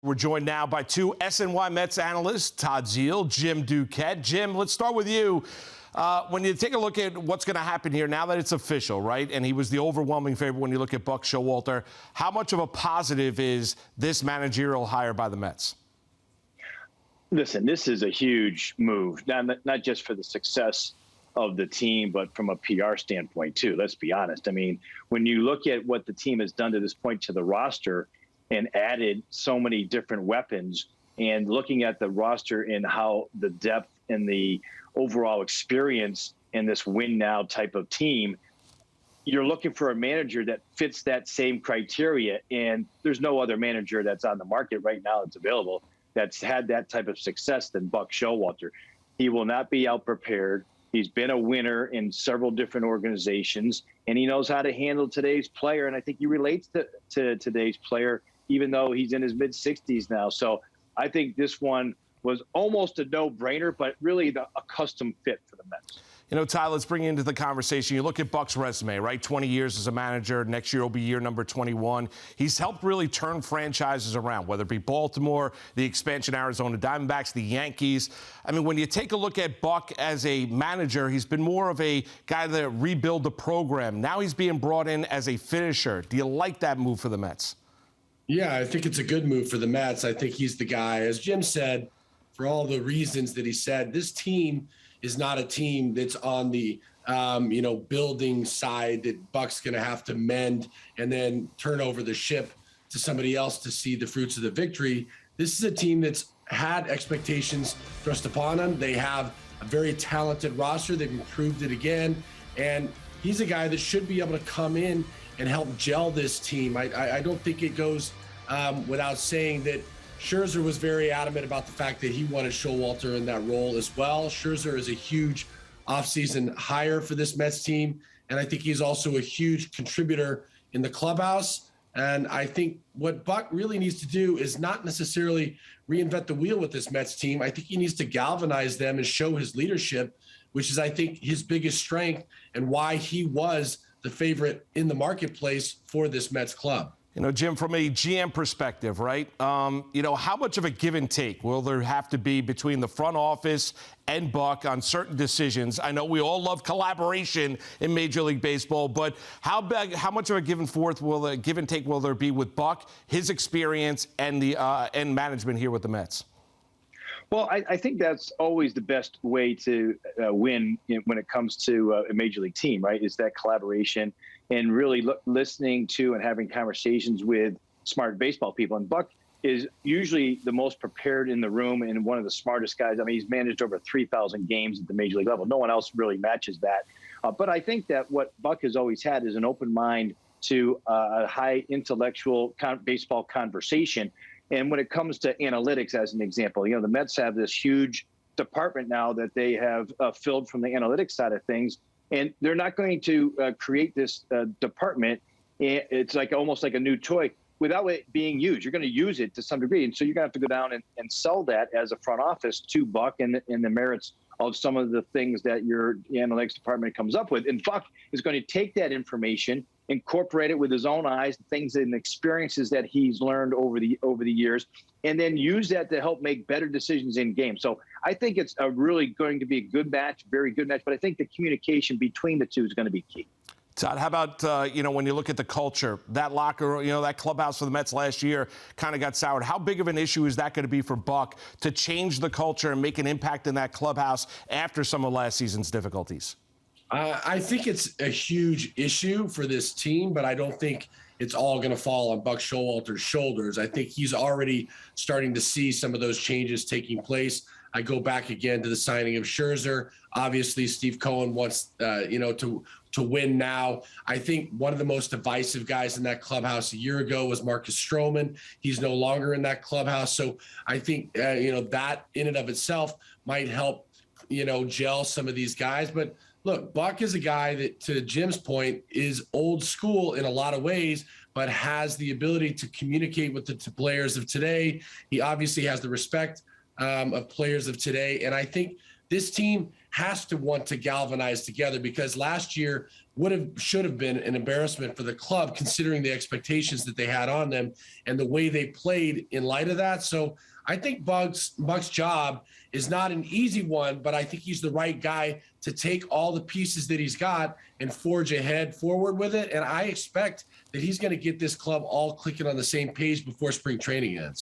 We're joined now by two SNY Mets analysts, Todd Zeile, Jim Duquette. Jim, let's start with you. When you take a look at what's going to happen here, now that it's official, right, and he was the overwhelming favorite when you look at Buck Showalter, how much of a positive is this managerial hire by the Mets? Listen, this is a huge move, not just for the success of the team, but from a PR standpoint, too. Let's be honest. I mean, when you look at what the team has done to this point to the roster and added so many different weapons, and looking at the roster and how the depth and the overall experience in this win now type of team, you're looking for a manager that fits that same criteria. And there's no other manager that's on the market right now that's available that's had that type of success than Buck Showalter. He will not be out-prepared. He's been a winner in several different organizations, and he knows how to handle today's player. And I think he relates to today's player, even though he's in his mid-60s now. So I think this one was almost a no-brainer, but really a custom fit for the Mets. You know, Ty, let's bring you into the conversation. You look at Buck's resume, right? 20 years as a manager. Next year will be year number 21. He's helped really turn franchises around, whether it be Baltimore, the expansion Arizona Diamondbacks, the Yankees. I mean, when you take a look at Buck as a manager, he's been more of a guy that rebuild the program. Now he's being brought in as a finisher. Do you like that move for the Mets? Yeah, I think it's a good move for the Mets. I think he's the guy. As Jim said, for all the reasons that he said, this team is not a team that's on the, building side that Buck's going to have to mend and then turn over the ship to somebody else to see the fruits of the victory. This is a team that's had expectations thrust upon them. They have a very talented roster. They've improved it again. And he's a guy that should be able to come in and help gel this team. I don't think it goes without saying that Scherzer was very adamant about the fact that he wanted Showalter in that role as well. Scherzer is a huge offseason hire for this Mets team, and I think he's also a huge contributor in the clubhouse. And I think what Buck really needs to do is not necessarily reinvent the wheel with this Mets team. I think he needs to galvanize them and show his leadership, which is, I think, his biggest strength and why he was the favorite in the marketplace for this Mets club. You know, Jim, from a GM perspective, right, how much of a give and take will there have to be between the front office and Buck on certain decisions? I know we all love collaboration in Major League Baseball, but how much of a give and take will there be with Buck, his experience, and the and management here with the Mets? Well, I think that's always the best way to win when it comes to a Major League team, right, is that collaboration and really listening to and having conversations with smart baseball people. And Buck is usually the most prepared in the room and one of the smartest guys. I mean, he's managed over 3,000 games at the Major League level. No one else really matches that. But I think that what Buck has always had is an open mind to a high intellectual baseball conversation. And when it comes to analytics, as an example, the Mets have this huge department now that they have filled from the analytics side of things. And they're not going to create this department. It's like almost like a new toy without it being used. You're going to use it to some degree. And so you're going to have to go down and sell that as a front office to Buck and the merits of some of the things that your analytics department comes up with. And Buck is going to take that information, incorporate it with his own eyes, things and experiences that he's learned over the years, and then use that to help make better decisions in games. So I think it's really going to be a good match, very good match, but I think the communication between the two is going to be key. Todd, how about, when you look at the culture, that locker, that clubhouse for the Mets last year kind of got soured. How big of an issue is that going to be for Buck to change the culture and make an impact in that clubhouse after some of last season's difficulties? I think it's a huge issue for this team, but I don't think it's all going to fall on Buck Showalter's shoulders. I think he's already starting to see some of those changes taking place. I go back again to the signing of Scherzer. Obviously, Steve Cohen wants, to win now. I think one of the most divisive guys in that clubhouse a year ago was Marcus Stroman. He's no longer in that clubhouse. So I think, that in and of itself might help, gel some of these guys. But look, Buck is a guy that, to Jim's point, is old school in a lot of ways, but has the ability to communicate with the players of today. He obviously has the respect of players of today. And I think this team has to want to galvanize together, because last year should have been an embarrassment for the club, considering the expectations that they had on them and the way they played in light of that. So I think Buck's job is not an easy one, but I think he's the right guy to take all the pieces that he's got and forge ahead forward with it. And I expect that he's going to get this club all clicking on the same page before spring training ends.